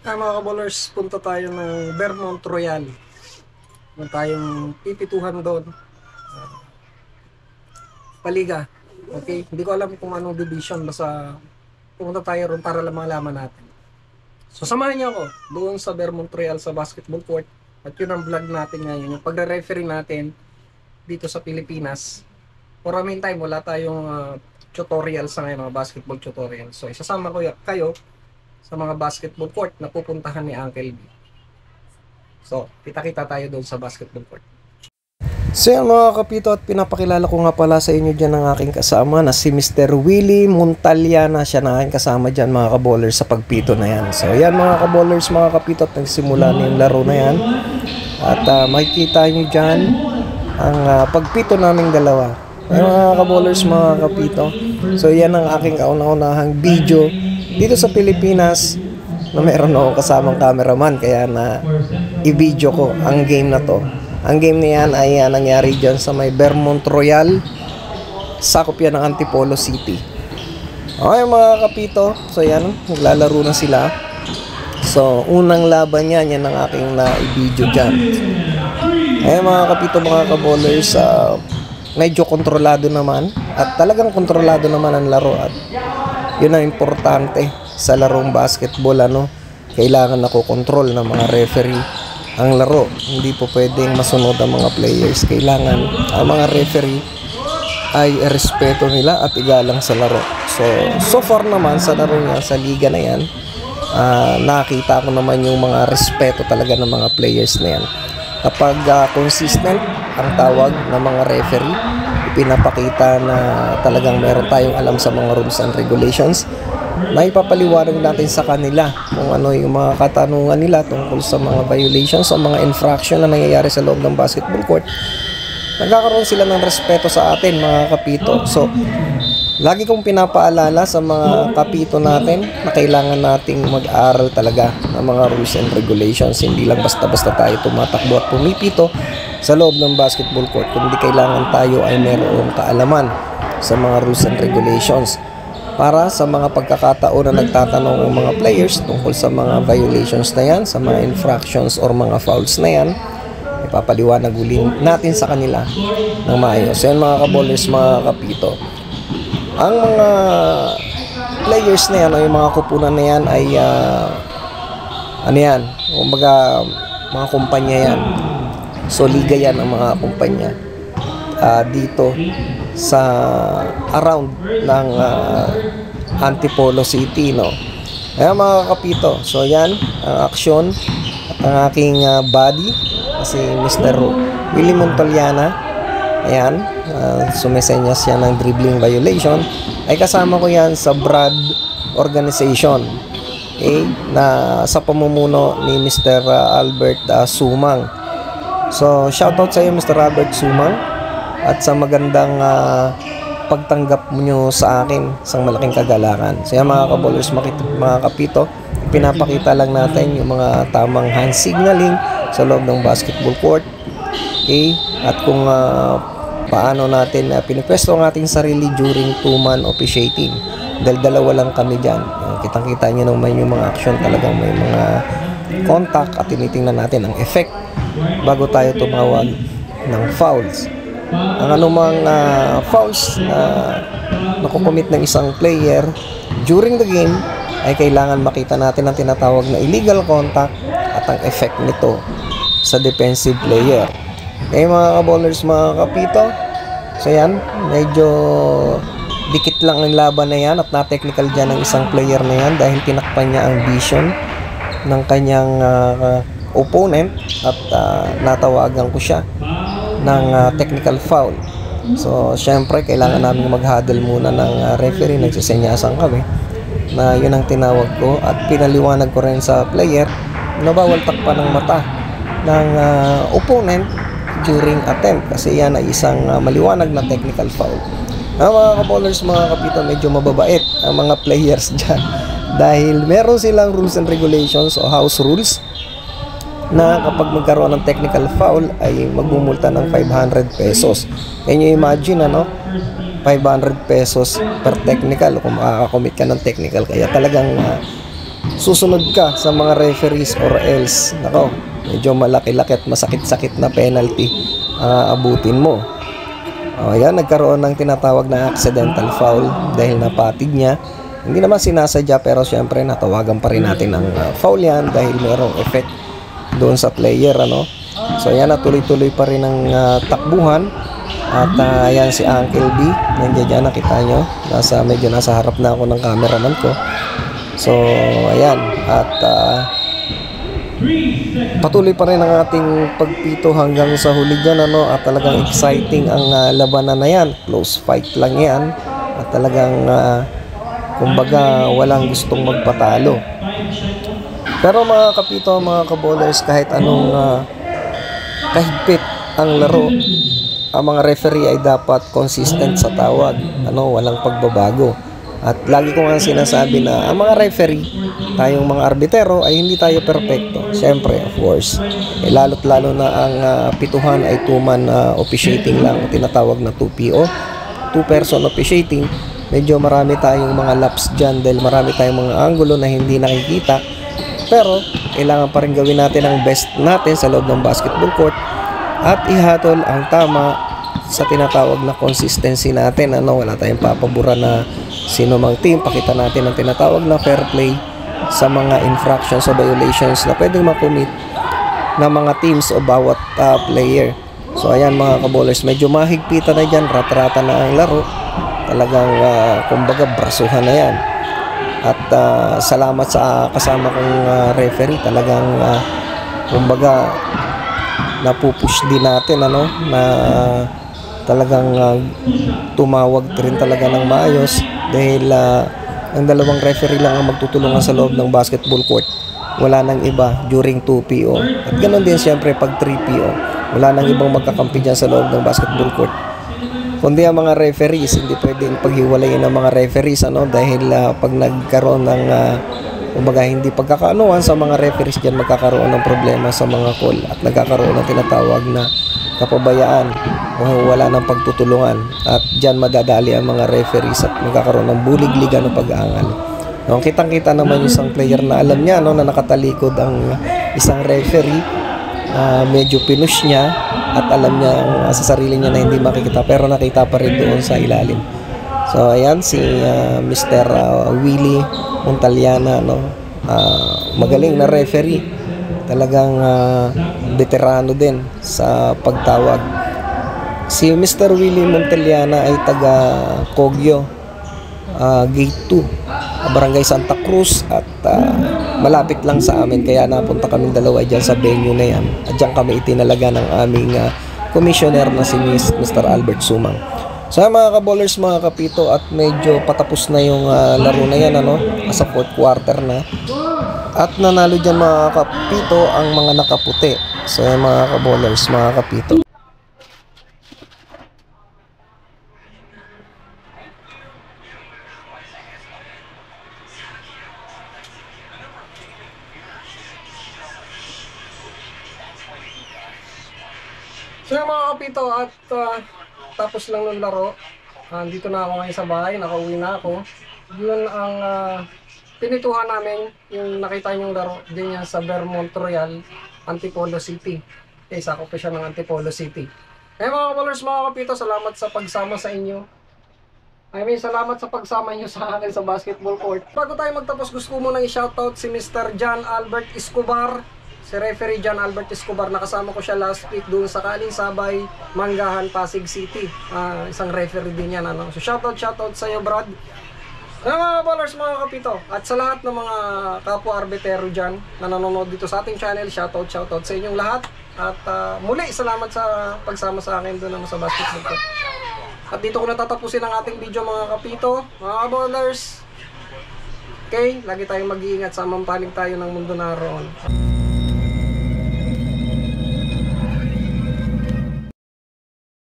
Mga kaballers, punta tayo ng Vermont Royal. Meron tayong pipituhan doon. Paliga. Okay? Hindi ko alam kung anong division. Basta pumunta tayo ron para lang malaman natin. So samahan niyo ako doon sa Vermont Royal sa basketball court. At yun ang vlog natin ngayon. Yung pagre-referee natin dito sa Pilipinas. For a meantime, wala tayong tutorial sa ngayon, mga basketball tutorial. So isasama ko kayo sa mga basketball court na pupuntahan ni Uncle B. So, kita-kita tayo doon sa basketball court. So yan mga kapito, at pinapakilala ko nga pala sa inyo dyan ang aking kasama na si Mr. Willie Montaliana. Siya na aking kasama dyan mga kaballers sa pagpito na yan. So yan mga kaballers, mga kapito, at nagsimula na yung laro na yan. At makikita nyo dyan ang pagpito naming dalawa. Ay mga kaballers, mga kapito. So yan ang aking kauna-unahang video dito sa Pilipinas na meron akong kasamang cameraman, kaya na i-video ko ang game na to. Ang game na yan ay nangyari dyan sa may Vermont Royal, sakop yan ng Antipolo City. Okay mga kapito, so yan, naglalaro na sila. So unang laban yan ang aking na-i-video dyan. Ay mga kapito, mga kaballers, medyo kontrolado naman, at talagang kontrolado naman ang laro, at yun ang importante sa larong basketball. Kailangan nakokontrol ng mga referee ang laro. Hindi po pwedeng masunod ang mga players. Kailangan ang mga referee ay respeto nila at igalang sa laro. So far naman sa laro niya, sa liga na yan, nakita ko naman yung mga respeto talaga ng mga players na yan. Kapag consistent ang tawag ng mga referee, pinapakita na talagang meron tayong alam sa mga rules and regulations, na ipapaliwanag natin sa kanila kung ano yung mga katanungan nila tungkol sa mga violations o mga infraction na nangyayari sa loob ng basketball court. Nagkakaroon sila ng respeto sa atin mga kapito. So lagi kong pinapaalala sa mga kapito natin na kailangan nating mag-aral talaga ng mga rules and regulations. Hindi lang basta-basta tayo tumatakbo at pumipito sa loob ng basketball court, kundi kailangan tayo ay mayroong kaalaman sa mga rules and regulations, para sa mga pagkakataon na nagtatanong ang mga players tungkol sa mga violations na yan, sa mga infractions or mga fouls na yan, ipapaliwanag ulit natin sa kanila ng maayos. So yan mga kaballers, mga kapito, ang mga players na yan o yung mga kupunan na yan ay ano yan, kumbaga mga kumpanya yan. So liga yan ang mga kumpanya dito sa around ng Antipolo City, no? Ayan mga kapito, so yan ang aksyon at ang aking buddy kasi Mr. Willie Montaliana. Ayan, sumesenyas yan ng dribbling violation, ay kasama ko yan sa Brad Organization, okay, na sa pamumuno ni Mr. Albert Sumang. So shoutout sa iyo Mr. Albert Sumang, at sa magandang pagtanggap nyo sa akin, isang malaking kagalakan. So yan mga kaballers, mga kapito, pinapakita lang natin yung mga tamang hand signaling sa loob ng basketball court, okay? At kung paano natin pinipwesto ang ating sarili during two-man officiating, dahil dalawa lang kami dyan. Kitang-kita nyo naman yung mga action, talagang may mga contact, at tinitingnan natin ang effect bago tayo tumawag ng fouls. Ang anumang fouls na nakukomit ng isang player during the game ay kailangan makita natin ang tinatawag na illegal contact at ang effect nito sa defensive player. Okay mga kaballers, mga kapito, so yan, medyo dikit lang ang laban na yan, at na-technical dyan ng isang player na yan dahil tinakpan niya ang vision ng kanyang opponent, at natawagan ko siya ng technical foul. So syempre kailangan namin mag-huddle muna ng referee. Nagsisenyasan kami na yun ang tinawag ko, at pinaliwanag ko rin sa player na bawal takpan ng mata ng opponent during attempt, kasi yan ay isang maliwanag na technical foul. Mga kaballers, mga kapito, medyo mababait ang mga players dyan dahil meron silang rules and regulations o house rules na kapag magkaroon ng technical foul ay magmumulta ng 500 pesos. Can you imagine, 500 pesos per technical kung makakakomit ka ng technical. Kaya talagang susunod ka sa mga referees or else, nako, medyo malaki-laki at masakit-sakit na penalty abutin mo. Ayan, nagkaroon ng tinatawag na accidental foul dahil napatig niya. Hindi naman sinasadya, pero syempre natawagan pa rin natin ng foul yan dahil mayroong effect doon sa player, ano. So ayan, tuloy-tuloy pa rin ang takbuhan. At ayan si Uncle B, nandiyan dyan, nakita nyo, medyo nasa harap na ako ng cameraman ko. So ayan, at patuloy pa rin ang ating pagpito hanggang sa huli dyan, ano. At talagang exciting ang labanan na yan. Close fight lang yan. At talagang kumbaga walang gustong magpatalo. Pero mga kapito, mga kabowlers, kahit anong kahigpit ang laro, ang mga referee ay dapat consistent sa tawag, ano, walang pagbabago. At lagi ko nga sinasabi na ang mga referee, tayong mga arbitero, ay hindi tayo perfecto. Siyempre, of course, lalo't lalo na ang pituhan ay two-man officiating lang, tinatawag na 2PO, two-person officiating. Medyo marami tayong mga laps dyan dahil marami tayong mga angulo na hindi nakikita. Pero kailangan pa rin gawin natin ang best natin sa loob ng basketball court at ihatol ang tama sa tinatawag na consistency natin, ano. Wala tayong papaboran na sino mang team. Pakita natin ang tinatawag na fair play sa mga infractions o violations na pwedeng makomit ng mga teams o bawat player. So ayan mga kabowlers, medyo mahigpitan na dyan, rat-rata na ang laro. Talagang kumbaga brasuhan na yan. At salamat sa kasama kong referee. Talagang kumbaga napupush din natin, ano, na talagang tumawag rin talaga ng maayos dahil ang dalawang referee lang ang magtutulungan sa loob ng basketball court. Wala nang iba during 2PO. At ganoon din siyempre pag 3PO. Wala nang ibang magkakampi dyan sa loob ng basketball court, kundi ang mga referees. Hindi pwedeng paghiwalayin ng mga referees, ano, dahil pag nagkaroon ng kumbaga hindi pagkakaanuhan sa mga referees dyan, magkakaroon ng problema sa mga call at nagkakaroon ng tinatawag na kapabayaan o wala ng pagtutulungan, at dyan madadali ang mga referees at magkakaroon ng bulig-ligan o pag-aangal. No, kitang-kita naman yung isang player na alam niya, no, na nakatalikod ang isang referee, medyo pinush niya at alam niya sa sarili niya na hindi makikita, pero nakita pa rin doon sa ilalim. So ayan si Mr. Willie Montaliana, no, magaling na referee, talagang veterano din sa pagtawag. Si Mr. Willie Montaliana ay taga Kogyo, Gate 2, Barangay Santa Cruz, at malapit lang sa amin, kaya napunta kami dalawa dyan sa venue na yan, at dyan kami itinalaga ng aming commissioner na si Mr. Albert Sumang. So mga kabowlers, mga kapito, at medyo patapos na yung laro na yan, ano, sa fourth quarter na, at nanalo dyan mga kapito ang mga nakaputi. So mga kabowlers, mga kapito, so yung mga kapito, at tapos lang ng laro, dito na ako ngayon sa bahay, nakauwi na ako. Yun ang pinituhan namin, yung nakita niyong laro din yan sa Vermont Royal, Antipolo City. Sakop pa siya ng Antipolo City. Mga bowlers, mga kapito, salamat sa pagsama sa inyo. Salamat sa pagsama niyo sa akin sa basketball court. Bago tayo magtapos, gusto ko munang i-shoutout si Mr. John Albert Escobar. Si referee John Albert Escobar, nakasama ko siya last week doon sa Kaling Sabay, Manggahan, Pasig City. Isang referee din yan, ano? So shoutout sa iyo, Brad. Mga bowlers, mga kapito, at sa lahat ng mga kapwa arbitero dyan na nanonood dito sa ating channel, shoutout sa inyong lahat. At muli, salamat sa pagsama sa akin doon sa basketball court. At dito ko natatapusin ang ating video, mga kapito, mga bowlers. Okay, lagi tayong mag-iingat sa mampanig tayo ng mundo naroon.